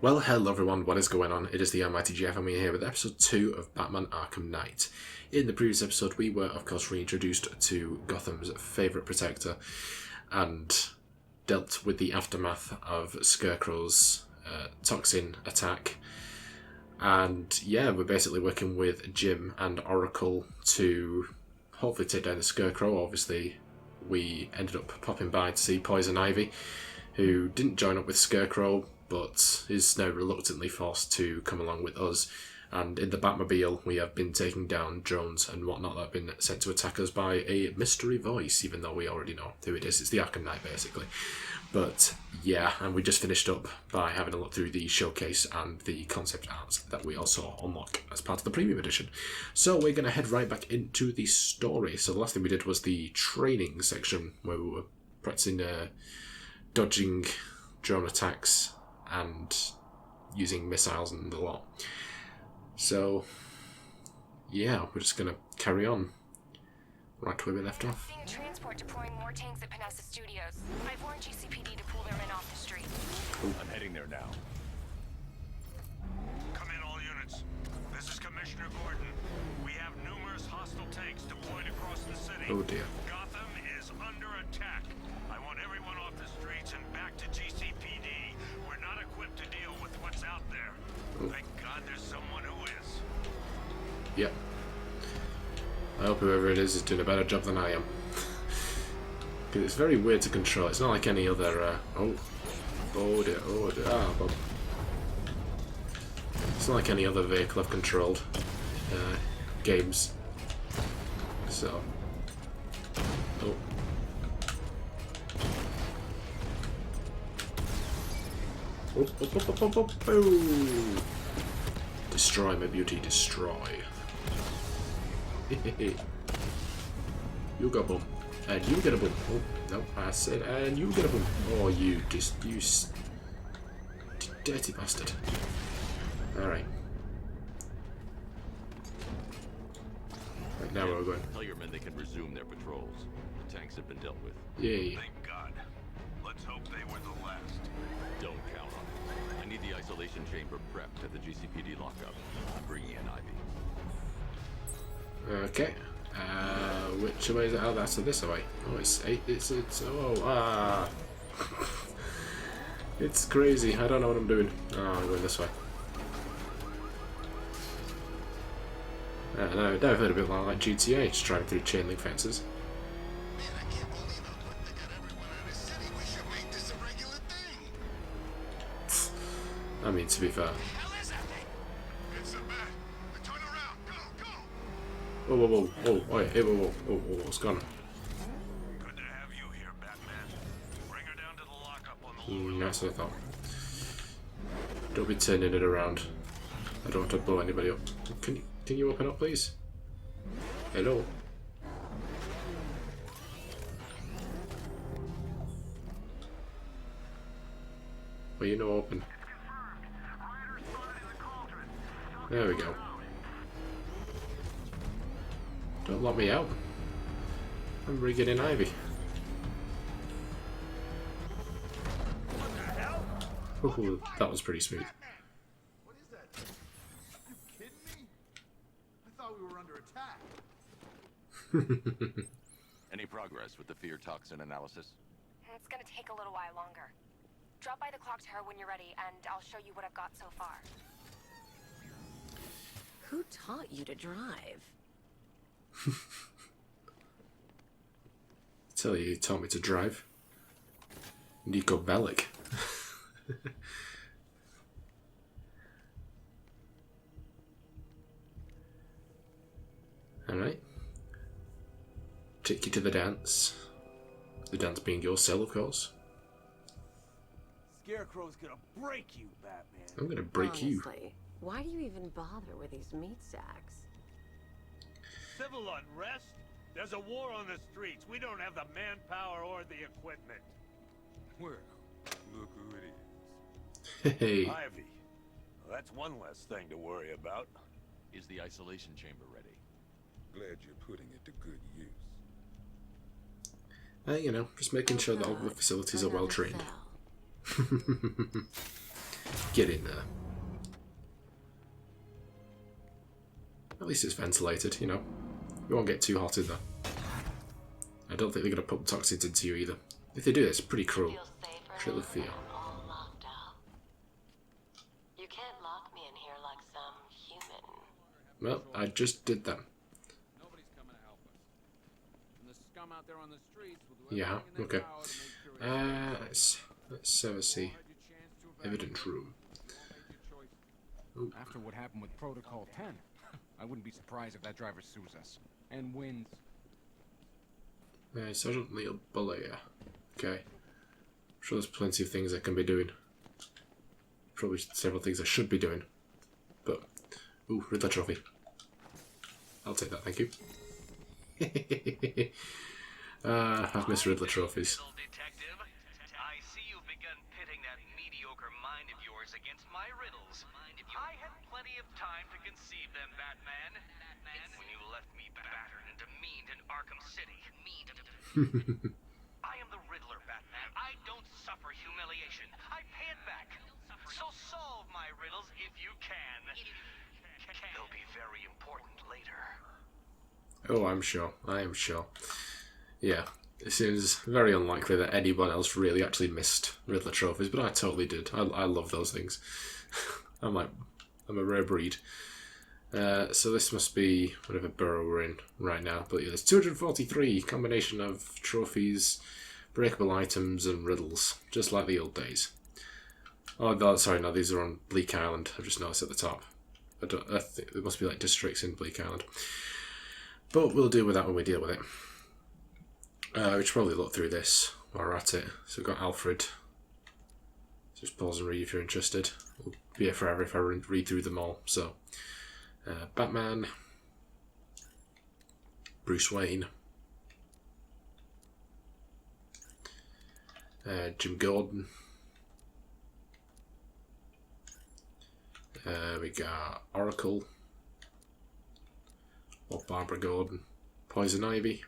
Well, hello everyone, what is going on? It is the Almighty Geoff and we're here with episode 2 of Batman Arkham Knight. In the previous episode we were of course reintroduced to Gotham's favourite protector and dealt with the aftermath of Scarecrow's toxin attack. And yeah, we're basically working with Jim and Oracle to hopefully take down the Scarecrow. Obviously we ended up popping by to see Poison Ivy, who didn't join up with Scarecrow but is now reluctantly forced to come along with us. And in the Batmobile, we have been taking down drones and whatnot that have been sent to attack us by a mystery voice, even though we already know who it is. It's the Arkham Knight, basically. But yeah, and we just finished up by having a look through the showcase and the concept art that we also unlock as part of the premium edition. So we're going to head right back into the story. So the last thing we did was the training section, where we were practicing dodging drone attacks and using missiles and the lot. So yeah, we're just gonna carry on right where we left off. Seeing transport deploying more tanks at Panessa Studios. I've warned GCPD to pull their men off the street. I'm heading there now. Come in, all units. This is Commissioner Gordon. We have numerous hostile tanks deployed across the city. Oh dear. Gotham is under attack. I want everyone off the streets and back to GCPD. We're not equipped to deal with what's out there. Oh. Thank God there's someone who is. Yep. I hope whoever it is doing a better job than I am. Because it's very weird to control. It's not like any other... oh dear, oh dear. Ah, Bob. It's not like any other vehicle I've controlled games. So... oh. Oh. Destroy, my beauty, destroy. You got a boom. And you get a boom. Oh, no, I said, and you get a boom. Oh, you dirty bastard. Alright. Right, now where we're going. Tell your men they can resume their patrols. The tanks have been dealt with. Yay. Thank God. Let's hope they were the last. Don't count on it. I need the isolation chamber prepped at the GCPD lockup. I'm bringing in Ivy. Okay. Which way is it? Oh, that's this way. Oh, oh, it's crazy. I don't know what I'm doing. Oh, I'm going this way. No, I've heard a bit more like GTA, just driving through chain link fences. Man, I can't believe how quick they got everyone out of this city. We should make this a regular thing. I mean, to be fair. Hell is that thing? It's a bat. Turn around. Go, go. Whoa, whoa, whoa, whoa, wait, hey, whoa, what's gone? Good to have you here, Batman. Bring her down to the lockup on the lower That's what I thought. Don't be turning it around. I don't want to blow anybody up. Can you open up, please? Hello? Well, you know, open. There we go. Don't lock me out. I'm rigging in Ivy. Ooh, that was pretty smooth. What is that thing? You kidding me? I thought we were under attack. Any progress with the fear toxin analysis? It's gonna take a little while longer. Drop by the clock tower when you're ready, and I'll show you what I've got so far. Who taught you to drive? Tell you, he taught me to drive. Nico Bellic. Alright. Take you to the dance. The dance being your cell, of course. Scarecrow's gonna break you, Batman. I'm gonna break you. Honestly, why do you even bother with these meat sacks? Civil unrest? There's a war on the streets. We don't have the manpower or the equipment. Well, look who it is. Hey. Ivy. Well, that's one less thing to worry about. Is the isolation chamber ready? Glad you're putting it to good use. You know, just making sure that all the facilities are well trained. Get in there. At least it's ventilated, you know. You won't get too hot in there. I don't think they're going to pump toxins into you either. If they do, it's pretty cruel. Truly feel. All locked up. You can't lock me in here like some human. Well, I just did that. Nobody's coming to help us. And the scum out there on the streets will do Yeah, everything in their okay. power to make sure Let's have a see. Evidence room. Ooh. After what happened with Protocol 10, I wouldn't be surprised if that driver sues us and wins. Sergeant Neil Belair. Okay. I'm sure there's plenty of things I can be doing. Probably several things I should be doing. But, ooh, Riddler trophy. I'll take that, thank you. I've missed Riddler trophies. Detective, I see you've begun pitting that mediocre mind of yours against my riddles. I had plenty of time to conceive them, Batman. When you left me battered and demeaned in Arkham City. I am the Riddler, Batman. I don't suffer humiliation. I pay it back. So solve my riddles if you can. They'll be very important later. Oh, I'm sure. I am sure. Yeah, it seems very unlikely that anyone else really actually missed Riddler trophies, but I totally did. I love those things. I'm a rare breed. So this must be whatever borough we're in right now. But yeah, there's 243 combination of trophies, breakable items, and riddles, just like the old days. Oh, no, sorry, no, these are on Bleak Island. I've just noticed at the top. I think there must be like districts in Bleak Island. But we'll deal with that when we deal with it. We should probably look through this while we're at it. So we've got Alfred. Just pause and read if you're interested. We'll be here forever if I read through them all. So, Batman, Bruce Wayne, Jim Gordon. We got Oracle, or Barbara Gordon, Poison Ivy,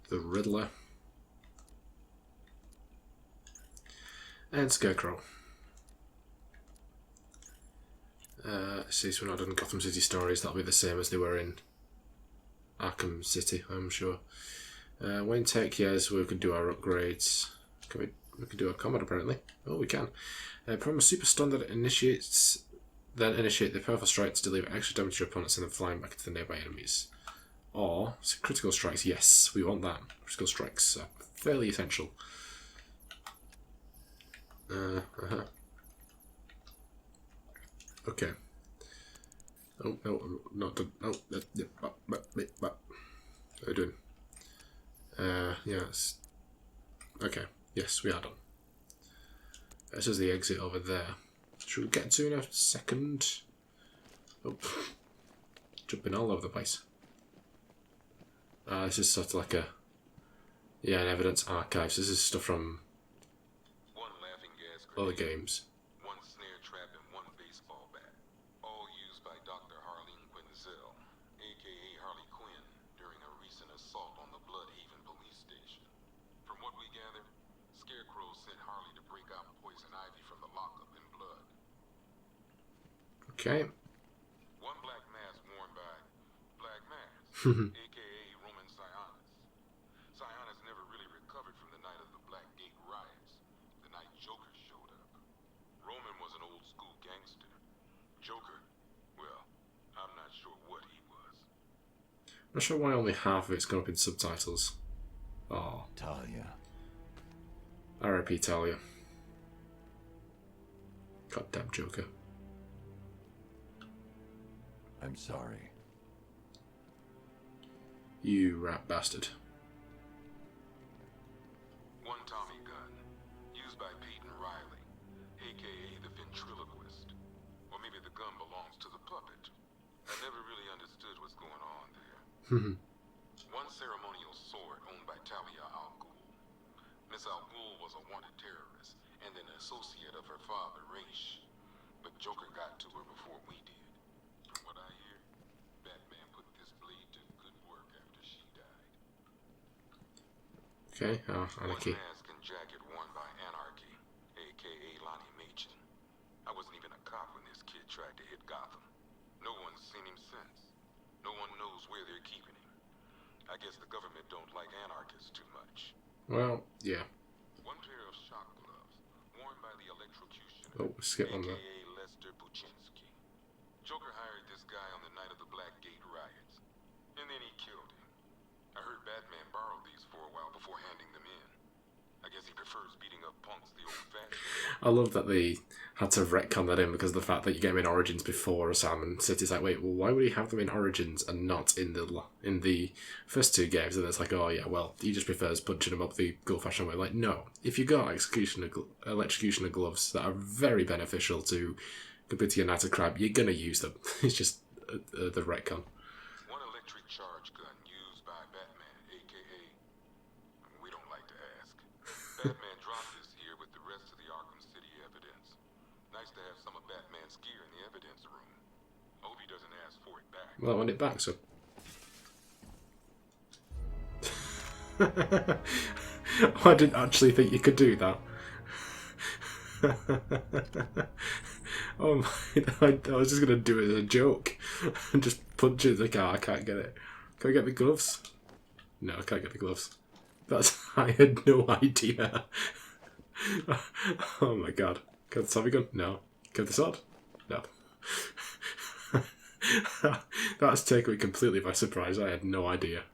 the Riddler, and Scarecrow. See, so we're not done Gotham City stories. That'll be the same as they were in Arkham City, I'm sure. Wayne Tech, yes, we can do our upgrades. We can do our combat apparently. Oh, we can. From a super stun that initiate the powerful strike to deliver extra damage to your opponents and then flying back into the nearby enemies. Or critical strikes. Yes, we want that. Critical strikes are fairly essential. Okay. Oh no, I'm not done. Oh, what are we doing? Yes. Okay. Yes, we are done. This is the exit over there. Should we get to in a second? Oh, jumping all over the place. This is sort of like an evidence archive. So this is stuff from One laughing gas other grenade, games. one snare trap, and one baseball bat. All used by Dr. Harleen Quinzel, a.k.a. Harley Quinn, during a recent assault on the Bloodhaven police station. From what we gathered, Scarecrow sent Harley to break out Poison Ivy from the lockup in blood. Okay. One black mask worn by Black Mask, a.k.a. Roman Sionis. Sionis never really recovered from the night of the Black Gate riots, the night Joker showed up. Roman was an old-school gangster. Joker, well, I'm not sure what he was. Not sure why only half of it's gone up in subtitles. Oh. Talia. R.I.P. Talia. Goddamn Joker. I'm sorry. You rat bastard. One Tommy gun, used by Peyton Riley, a.k.a. the ventriloquist. Or maybe the gun belongs to the puppet. I never really understood what's going on there. One ceremonial sword owned by Talia Al Ghul. Miss Al Ghul was a wanted terrorist and an associate of her father, Raish. But Joker got to her before we did. From what I hear, Batman put this blade to good work after she died. Okay, One Anarchy. mask can jacket worn by Anarchy, aka Lonnie Machin. I wasn't even a cop when this kid tried to hit Gotham. No one's seen him since. No one knows where they're keeping him. I guess the government don't like anarchists too much. Well, yeah. One pair of shock gloves, worn by the electrocutioner, Oh, skip on that. aka Lester Buczynski. Joker hired this guy on the night of the Blackgate riots, and then he killed him. I heard Batman borrowed these for a while before handing them in. I guess he prefers beating up punks the old-fashioned. I love that they had to retcon that in because of the fact that you get them in Origins before Simon City's like, wait, well, why would he have them in Origins and not in the first two games? And it's like, oh yeah, well, he just prefers punching them up the old-fashioned way. Like, no, if you got electrocutioner gloves that are very beneficial to compared to United Crime, you're gonna use them. It's just the retcon. One electric charge gun used by Batman, aka... we don't like to ask. Batman dropped this here with the rest of the Arkham City evidence. Nice to have some of Batman's gear in the evidence room. I hope he doesn't ask for it back. Well, I want it back, so... I didn't actually think you could do that. Oh my, I was just going to do it as a joke. And just punch it in the car. I can't get it. Can I get the gloves? No, I can't get the gloves. I had no idea. Oh my god. Can the Tommy gun? No. Can the sword? No. That's taken me completely by surprise. I had no idea.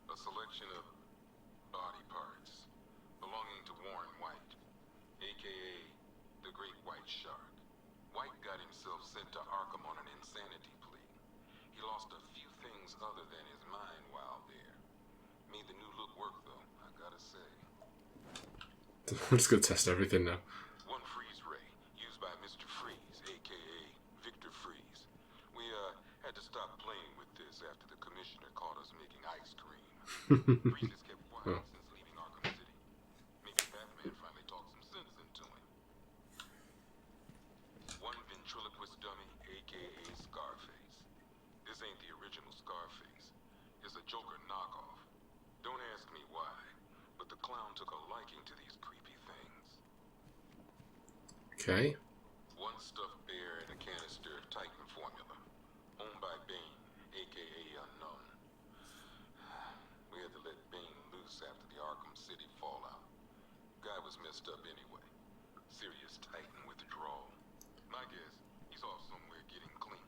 A selection of body parts belonging to Warren White, aka the Great White Shark. White got himself sent to Arkham on an insanity plea. He lost a few things other than his mind while there. Made the new look work though, I gotta say. I'm just going to test everything now. One freeze ray, used by Mr. Freeze, aka Victor Freeze. We had to stop playing with this after the commissioner caught us making ice cream. Freeze has kept quiet since leaving Arkham City. Maybe Batman finally talked some sense into him. One ventriloquist dummy, aka Scarface. This ain't the original Scarface. It's a Joker knockoff. Don't ask me why, but the clown took a liking to these creepy things. Okay. One stuffed bear in a canister of Titan formula, owned by Bane, aka Unknown. We had to let Bane loose after the Arkham City fallout. Guy was messed up anyway. Serious Titan withdrawal. My guess, he's off somewhere getting clean,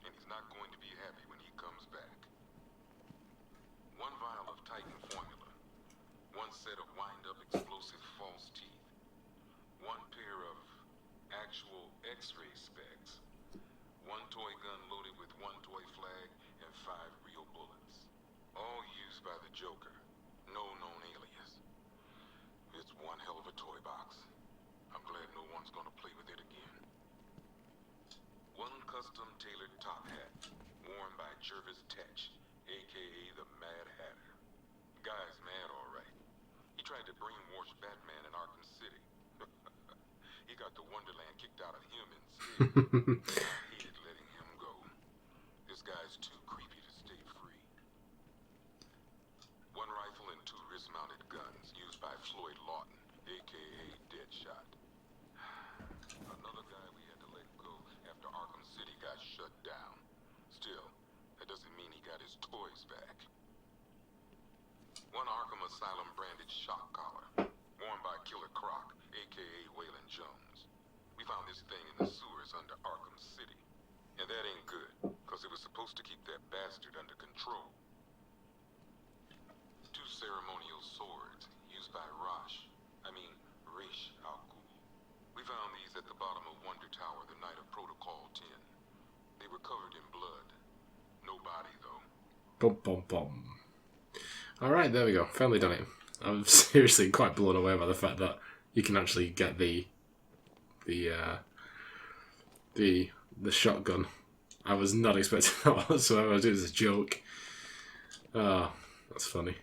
and he's not going to be happy when he comes back. One vial of Titan formula, one set of wind-up explosive false teeth, one pair of actual X-ray specs, one toy gun loaded with one toy flag, and 5 real bullets. All used by the Joker. No known alias. It's one hell of a toy box. I'm glad no one's gonna play with it again. One custom-tailored top hat, worn by Jervis Tetch, aka the Mad Hatter. Guy's mad, alright. He tried to brainwash Batman in Arkham City. He got the Wonderland kicked out of him instead. I hated letting him go. This guy's too creepy to stay free. One rifle and 2 wrist-mounted guns used by Floyd Lawton, aka Deadshot. Another guy we had to let go after Arkham City got shut down. Still, that doesn't mean he got his toys back. One Arkham Asylum branded shock collar, worn by Killer Croc, aka Waylon Jones. We found this thing in the sewers under Arkham City. And that ain't good, because it was supposed to keep that bastard under control. 2 ceremonial swords, used by Ra's al Ghul. We found these at the bottom of Wonder Tower the night of Protocol 10. They were covered in blood. No body, though. Bum, bum, bum. Alright, there we go. Finally done it. I'm seriously quite blown away by the fact that you can actually get the shotgun. I was not expecting that whatsoever. I was doing this as a joke. Oh, that's funny.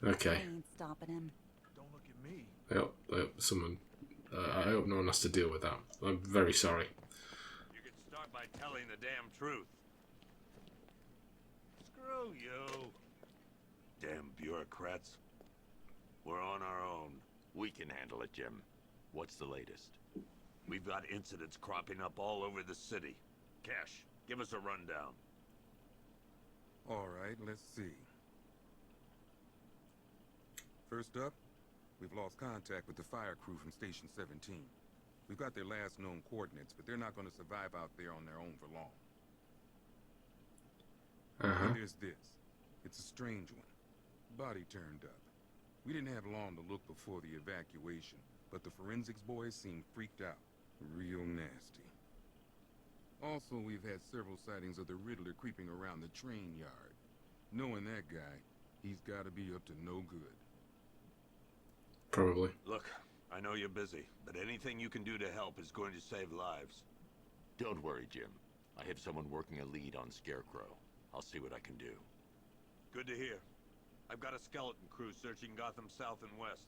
Okay. Ain't stopping him. Don't look at me. I hope someone. I hope no one has to deal with that. I'm very sorry. You can start by telling the damn truth. Screw you. Damn bureaucrats. We're on our own. We can handle it, Jim. What's the latest? We've got incidents cropping up all over the city. Cash, give us a rundown. All right, let's see. First up, we've lost contact with the fire crew from Station 17. We've got their last known coordinates, but they're not going to survive out there on their own for long. And there's this. It's a strange one. Body turned up. We didn't have long to look before the evacuation, but the forensics boys seemed freaked out. Real nasty. Also, we've had several sightings of the Riddler creeping around the train yard. Knowing that guy, he's got to be up to no good. Probably. Look, I know you're busy, but anything you can do to help is going to save lives. Don't worry, Jim. I have someone working a lead on Scarecrow. I'll see what I can do. Good to hear. I've got a skeleton crew searching Gotham South and West.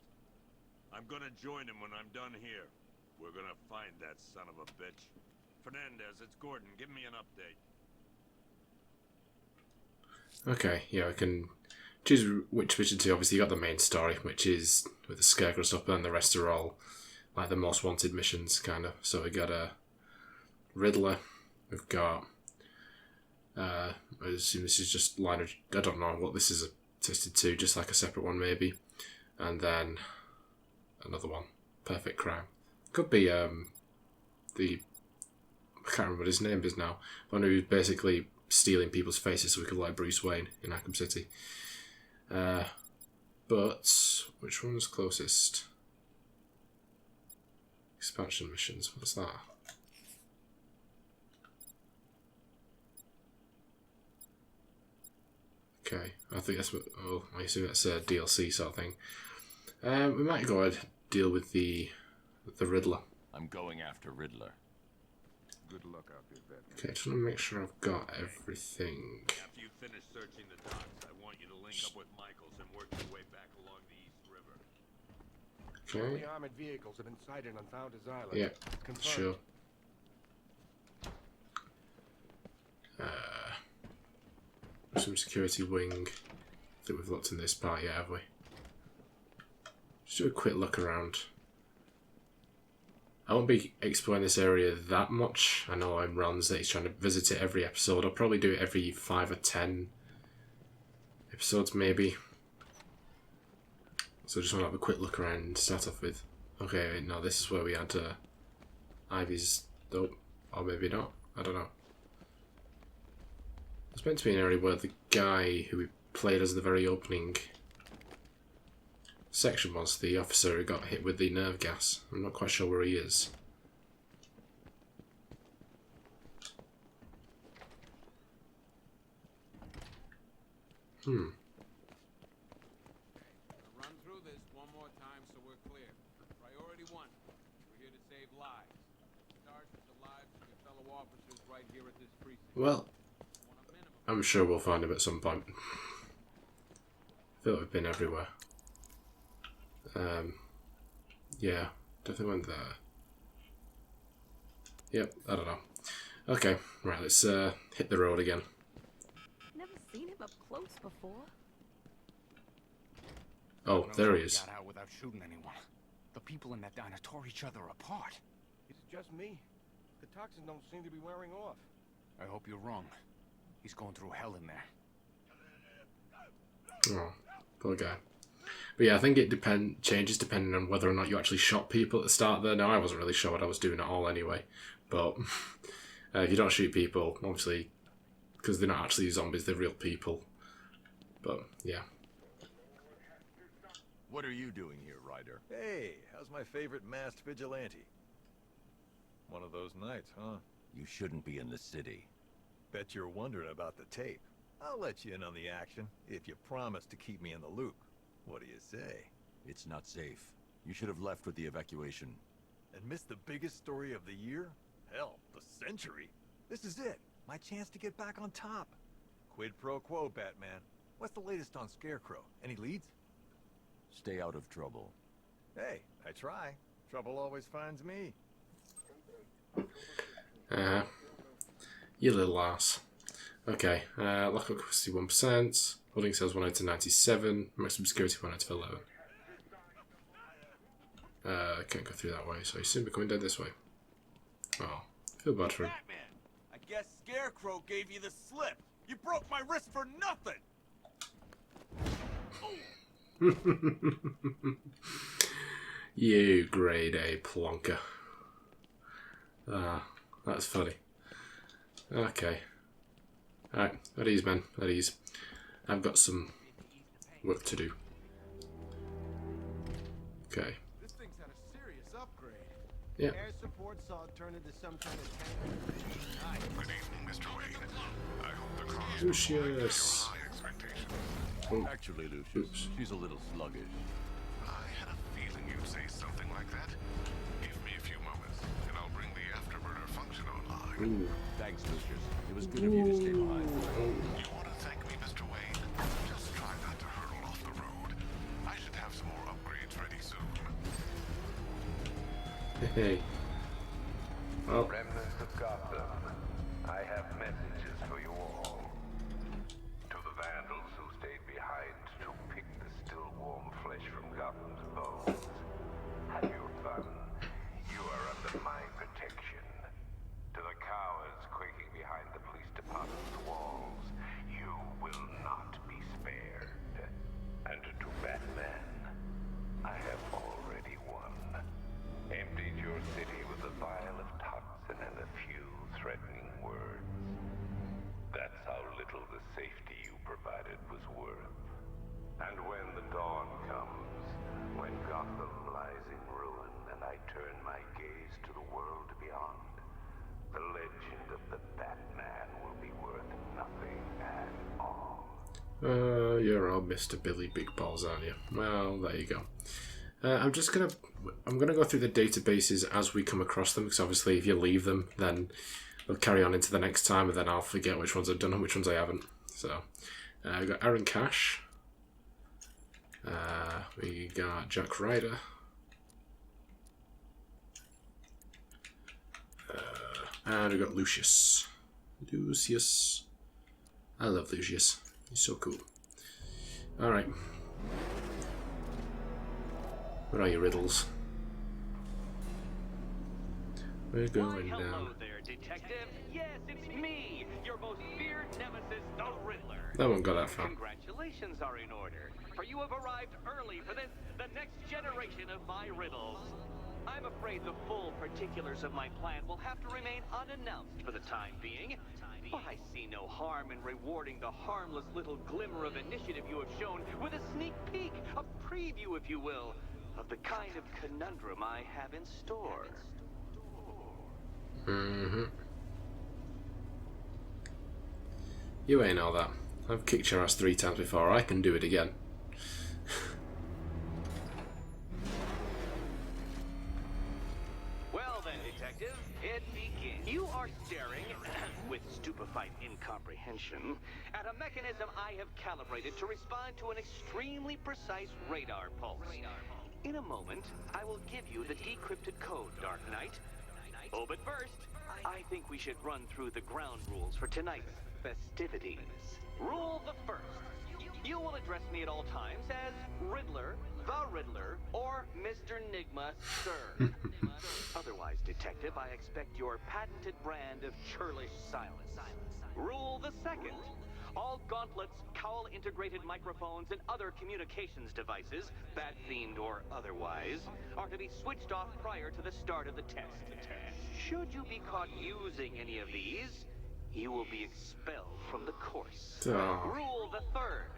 I'm gonna join him when I'm done here. We're gonna find that son of a bitch. Fernandez, it's Gordon. Give me an update. Okay, yeah, I can choose which mission to. Obviously, you got the main story, which is with the Scarecrow stuff, and the rest are all like the most wanted missions, kind of. So we got a Riddler. We've got. I assume this is just line of. I don't know what this is attested to, just like a separate one maybe, and then another one. Perfect Crime. Could be the. I can't remember what his name is now. One who's basically stealing people's faces so we could like Bruce Wayne in Arkham City. But which one's closest? Expansion missions. What's that? Okay, I think that's what. Oh, I assume that's a DLC sort of thing. We might go ahead and deal with the Riddler. I'm going after Riddler. Good luck out there, Batman. Okay, just want to make sure I've got everything. After you finish searching the docks, I want you to link up with Michaels and work your way back along the East River. Okay. Only armored vehicles have been sighted on Founders Island. Yeah, Confirmed. sure. Some security wing. I think we've looked in this part yet, have we? Just do a quick look around. I won't be exploring this area that much. I know I'm Ron's that he's trying to visit it every episode. I'll probably do it every 5 or 10 episodes, maybe. So just want to have a quick look around and start off with. Okay, no, this is where we had Ivy's. Nope. Or maybe not. I don't know. It's meant to be an area where the guy who we played as the very opening section was, the officer who got hit with the nerve gas. I'm not quite sure where he is. Run through this one more time so we're clear. Priority 1. We're here to save lives. Start with the lives of your fellow officers right here at this precinct. Well, I'm sure we'll find him at some point. I feel like we've been everywhere. Yeah, definitely went there. Yep, I don't know. Okay, right, let's hit the road again. Never seen him up close before. Oh, there he is. Got out without shooting anyone. The people in that diner tore each other apart. It's just me. The toxins don't seem to be wearing off. I hope you're wrong. He's going through hell in there. Oh, poor guy. But yeah, I think it changes depending on whether or not you actually shot people at the start there. Now, I wasn't really sure what I was doing at all anyway. But if you don't shoot people, obviously, because they're not actually zombies, they're real people. But, yeah. What are you doing here, Ryder? Hey, how's my favorite masked vigilante? One of those nights, huh? You shouldn't be in the city. Bet you're wondering about the tape. I'll let you in on the action, if you promise to keep me in the loop. What do you say? It's not safe. You should have left with the evacuation. And missed the biggest story of the year? Hell, the century. This is it. My chance to get back on top. Quid pro quo, Batman. What's the latest on Scarecrow? Any leads? Stay out of trouble. Hey, I try. Trouble always finds me. You little ass. Okay, lockup capacity 1%, holding cells 1 out of 97, maximum security 1 out of 11. I can't go through that way, so he's soon becoming dead this way. Oh, I feel bad for him. Batman! I guess Scarecrow gave you the slip. You broke my wrist for nothing. You grade A plonker. Ah, that's funny. Okay. Alright, at ease, man. At ease. I've got some work to do. Okay. This thing's had a serious upgrade. Yeah. Air support saw it turn into some kind of tank. Good evening, Mr. Wayne. I hope the car Lucius. Oh. Actually, Lucius, Oops. she's a little sluggish. I had a feeling you'd say something like that. Give me a few moments, and I'll bring the afterburner function online. Ooh. Thanks, Lucius. It was good of you to stay behind. You want to thank me, Mr. Wayne? Just try not to hurtle off the road. I should have some more upgrades ready soon. Hey. Oh. Remnants of Gotham, I have messages for you all. To the vandals who stayed behind to pick the still warm flesh from Gotham's bones. Have your fun. You are under my protection. To the cowards quaking behind the police department's walls, you will not be spared. And to Batman, I have already won. Emptied your city with a vial of toxin and a few threatening words. That's how little the safety you provided was worth. And when the dawn comes, when Gotham lies in ruin and I turn my gaze to the world beyond, the legend of the Batman will be worth nothing at all. You're all Mr. Billy Big Balls, aren't you? Well, there you go. I'm gonna go through the databases as we come across them, because obviously if you leave them, then they'll carry on into the next time, and then I'll forget which ones I've done and which ones I haven't. So, we've got Aaron Cash. We got Jack Ryder. And we got Lucius. Lucius. I love Lucius. He's so cool. Alright. Where are your riddles? We're going Hello down. there, detective. Yes, it's me, your most feared nemesis, the Riddler. That one got that far. Congratulations are in order, for you have arrived early for the next generation of my riddles. I'm afraid the full particulars of my plan will have to remain unannounced for the time being, but I see no harm in rewarding the harmless little glimmer of initiative you have shown with a sneak peek, a preview, if you will, of the kind of conundrum I have in store. You ain't all that. I've kicked your ass 3 times before. I can do it again. Well then, detective, it begins. You are staring, with stupefied incomprehension, at a mechanism I have calibrated to respond to an extremely precise radar pulse. In a moment, I will give you the decrypted code, Dark Knight. Oh, but first, I think we should run through the ground rules for tonight's festivities. Rule the first. You will address me at all times as Riddler, the Riddler, or Mr. Nigma, sir. Otherwise, detective, I expect your patented brand of churlish silence. Rule the second. All gauntlets, cowl-integrated microphones, and other communications devices, bat-themed or otherwise, are to be switched off prior to the start of the test. Should you be caught using any of these, you will be expelled from the course. Oh. Rule the third.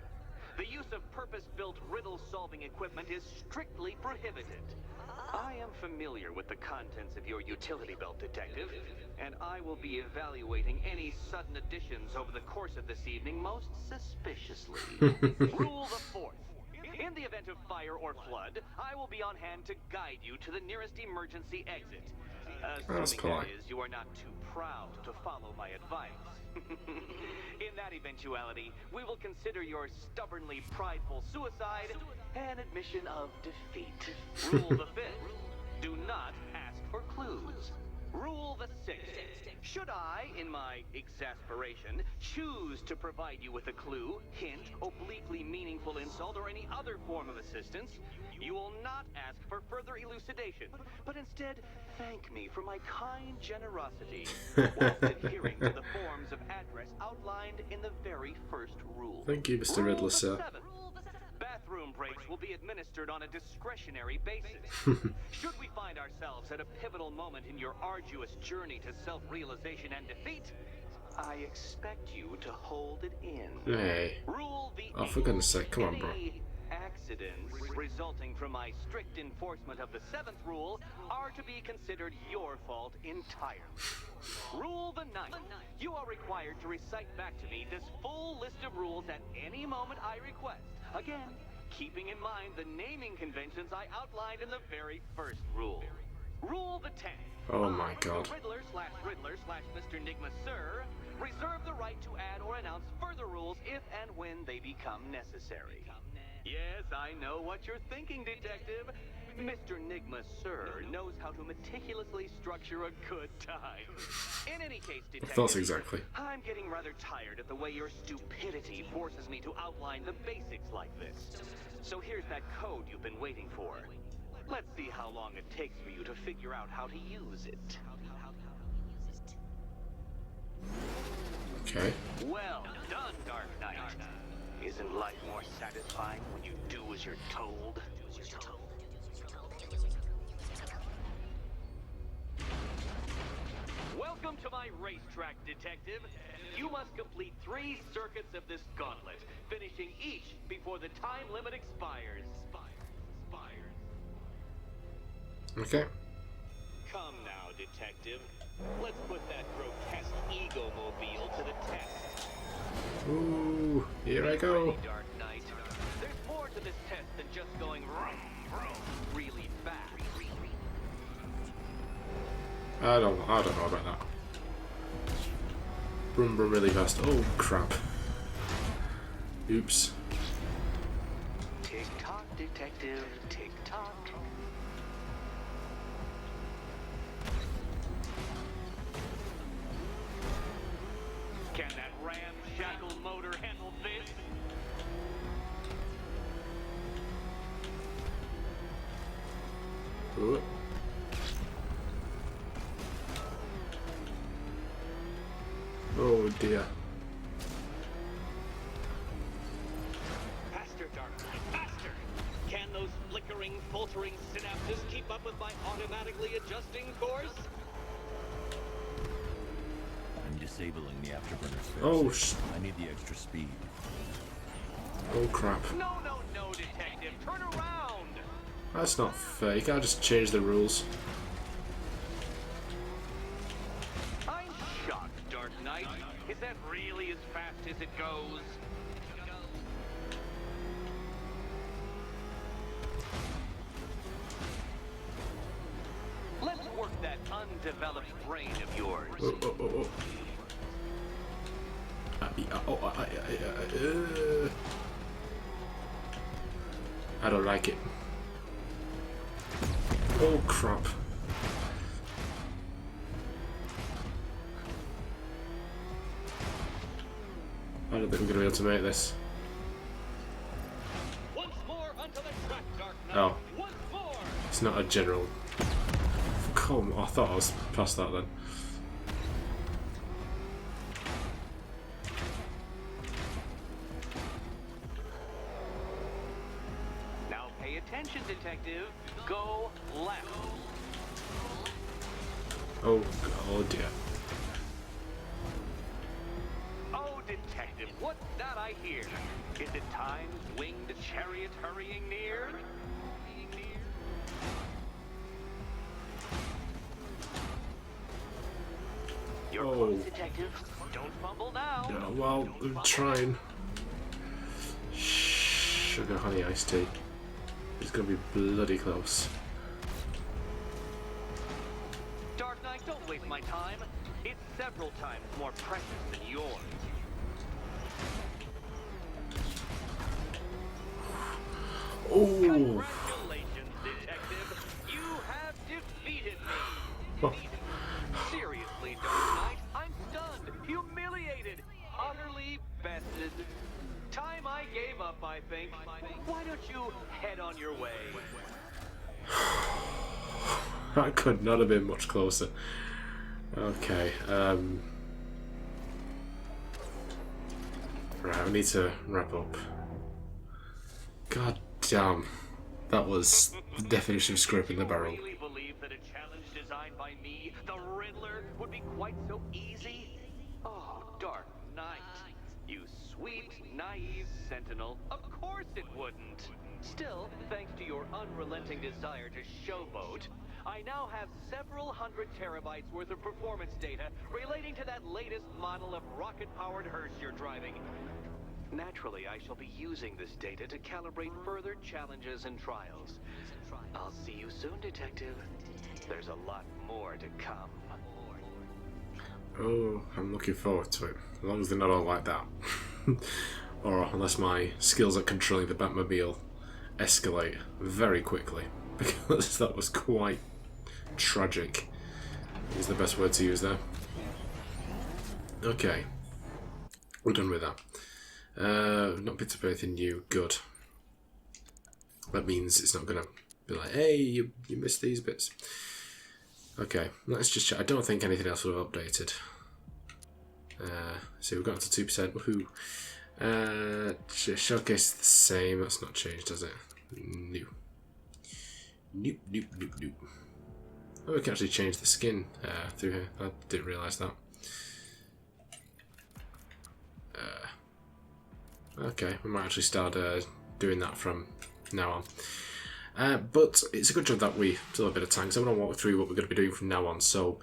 The use of purpose-built riddle-solving equipment is strictly prohibited. I am familiar with the contents of your utility belt, detective, and I will be evaluating any sudden additions over the course of this evening most suspiciously. Rule the fourth. In the event of fire or flood, I will be on hand to guide you to the nearest emergency exit. Assuming, that is, you are not too proud to follow my advice. In that eventuality, we will consider your stubbornly prideful suicide an admission of defeat. Rule the fifth. Do not ask for clues. Rule the sixth. Should I, in my exasperation, choose to provide you with a clue, hint, obliquely meaningful insult, or any other form of assistance, you will not ask for further elucidation location, but instead thank me for my kind generosity whilst adhering to the forms of address outlined in the very first rule. Thank you, Mr. Riddler, sir. 7. Bathroom breaks will be administered on a discretionary basis. Should we find ourselves at a pivotal moment in your arduous journey to self-realization and defeat, I expect you to hold it in. Hey. Rule the Oh, for goodness sake, come on, bro. Any accidents resulting from my strict enforcement of the 7th rule are to be considered your fault entirely. Rule the 9th. You are required to recite back to me this full list of rules at any moment I request. Again, keeping in mind the naming conventions I outlined in the very first rule. Rule the 10th. Oh my god. Riddler / Mr. Nigma Sir reserve the right to add or announce further rules if and when they become necessary. Yes, I know what you're thinking, Detective. Mr. Nigma Sir knows how to meticulously structure a good time. In any case, Detective, Thoughts exactly. I'm getting rather tired at the way your stupidity forces me to outline the basics like this. So here's that code you've been waiting for. Let's see how long it takes for you to figure out how to use it. Okay. Well done, Dark Knight. Isn't life more satisfying when you do as you're told? Welcome to my racetrack, Detective. You must complete 3 circuits of this gauntlet, finishing each before the time limit expires. Okay. Come now, Detective. Let's put that grotesque ego-mobile to the test. Ooh, here I go. Ready, Dark Knight. There's more to this test than just going vroom, vroom, really fast. I don't know about that. Brum brum really fast. Oh crap. Oops. Tick-tock, Detective. Tick-tock. Can that ramshackle motor handle this? Ooh. Oh dear. Faster, Dark Knight, faster! Can those flickering, faltering synapses keep up with my automatically adjusting course? I'm disabling the afterburners. Oh, I need the extra speed. Oh crap. No, Detective, turn around! That's not fair. You can't just change the rules. I'm shocked, Dark Knight. Is that really as fast as it goes? Let's work that undeveloped brain of yours. I don't like it. Oh crap. I don't think I'm gonna be able to make this. Once more onto the track, Dark Knight. Oh. Once more. It's not a general. Come on, I thought I was past that then. Now pay attention, Detective. Go left. Oh dear. Oh, Detective, what's that I hear? Is it time's winged chariot hurrying near? You're close, Detective. Don't fumble now. Yeah, well, I'm trying. Sugar honey iced tea. It's gonna be bloody close. Dark Knight, don't waste my time. It's several times more precious than yours. Oh. Congratulations, Detective. You have defeated me. Seriously, Dark Knight, I'm stunned, humiliated, utterly bested. Time I gave up, I think. Why don't you head on your way? That could not have been much closer. Okay, right, we need to wrap up. God damn, that was the definition of scraping the barrel. Really believe that a challenge designed by me, the Riddler, would be quite so easy? Oh, Dark Knight. You sweet, naive sentinel. Of course it wouldn't. Still, thanks to your unrelenting desire to showboat, I now have several hundred terabytes worth of performance data relating to that latest model of rocket-powered hearse you're driving. Naturally, I shall be using this data to calibrate further challenges and trials. I'll see you soon, Detective. There's a lot more to come. Oh, I'm looking forward to it. As long as they're not all like that. Or unless my skills at controlling the Batmobile escalate very quickly. Because that was quite tragic, is the best word to use there. Okay. We're done with that. Not picked up anything new. Good. That means it's not going to be like, hey, you missed these bits. Okay, let's just check. I don't think anything else will have updated. So we've got up to 2%. Woohoo. Showcase the same. That's not changed, has it? No. Nope, nope, nope, nope. Oh, we can actually change the skin through here. I didn't realise that. Okay, we might actually start doing that from now on. But it's a good job that we still have a bit of time, so I'm going to walk through what we're going to be doing from now on. So,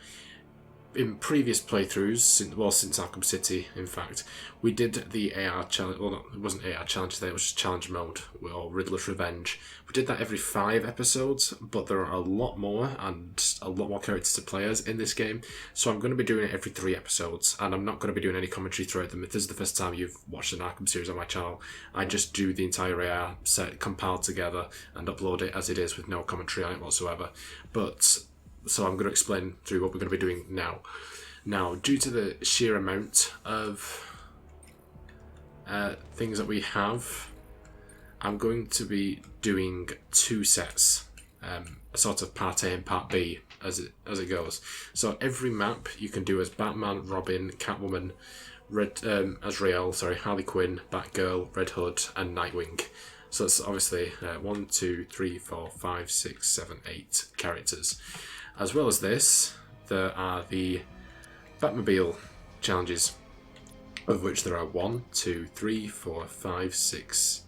in previous playthroughs, since Arkham City, in fact, we did the AR challenge. Well, it wasn't AR challenge today, it was just challenge mode, or Riddler's Revenge. We did that every 5 episodes, but there are a lot more, and a lot more characters to players in this game, so I'm going to be doing it every 3 episodes, and I'm not going to be doing any commentary throughout them. If this is the first time you've watched an Arkham series on my channel, I just do the entire AR set compiled together and upload it as it is with no commentary on it whatsoever. But so I'm going to explain through what we're going to be doing now. Now, due to the sheer amount of things that we have, I'm going to be doing 2 sets, a sort of part A and part B as it goes. So every map you can do as Batman, Robin, Catwoman, Harley Quinn, Batgirl, Red Hood, and Nightwing. So it's obviously 1, 2, 3, 4, 5, 6, 7, 8 characters. As well as this, there are the Batmobile challenges, of which there are 1, 2, 3, 4, 5, 6,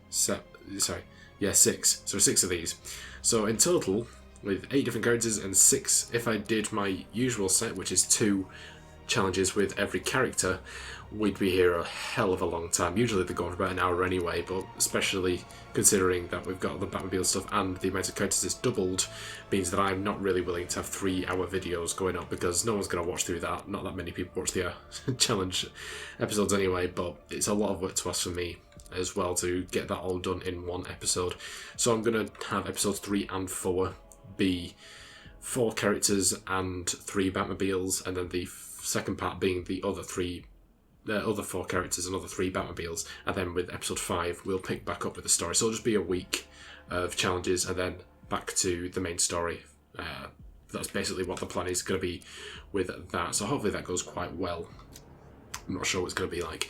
7, 6. So 6 of these. So in total, with 8 different characters and 6, if I did my usual set, which is 2 challenges with every character, we'd be here a hell of a long time. Usually they go on for about an hour anyway, but especially considering that we've got the Batmobile stuff and the amount of characters is doubled, means that I'm not really willing to have 3-hour videos going up, because no one's going to watch through that. Not that many people watch the challenge episodes anyway, but it's a lot of work to ask for me as well to get that all done in 1 episode. So I'm going to have episodes 3 and 4 be 4 characters and 3 Batmobiles, and then the second part being the other 4 characters and other 3 Batmobiles, and then with episode 5 we'll pick back up with the story. So it'll just be a week of challenges and then back to the main story. That's basically what the plan is going to be with that, so hopefully that goes quite well. I'm not sure what it's going to be like.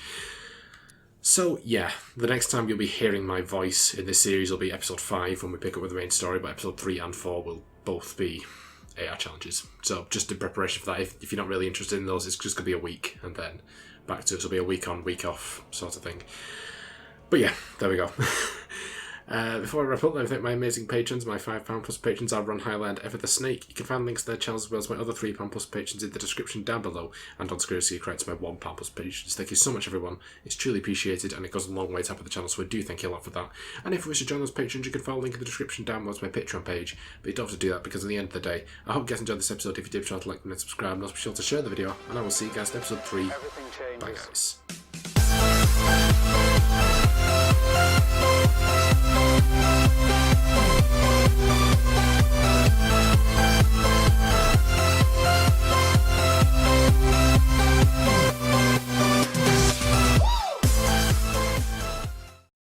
So yeah, the next time you'll be hearing my voice in this series will be episode 5 when we pick up with the main story, but episode 3 and 4 will both be AR challenges. So just in preparation for that, if you're not really interested in those, it's just going to be a week and then back to it. So it'll be a week on, week off sort of thing. But yeah, there we go. Before I wrap up, I thank my amazing patrons. My £5 plus patrons are Ron Highland, Ever the Snake. You can find links to their channels as well as my other £3 plus patrons in the description down below, and on screen so you correct to my £1 plus patrons. Thank you so much, everyone. It's truly appreciated, and it goes a long way to help the channel, so I do thank you a lot for that. And if you wish to join those patrons, you can follow the link in the description down below to my Patreon page. But you don't have to do that, because at the end of the day, I hope you guys enjoyed this episode. If you did, be sure to like and subscribe, and also be sure to share the video, and I will see you guys in episode 3. Bye guys.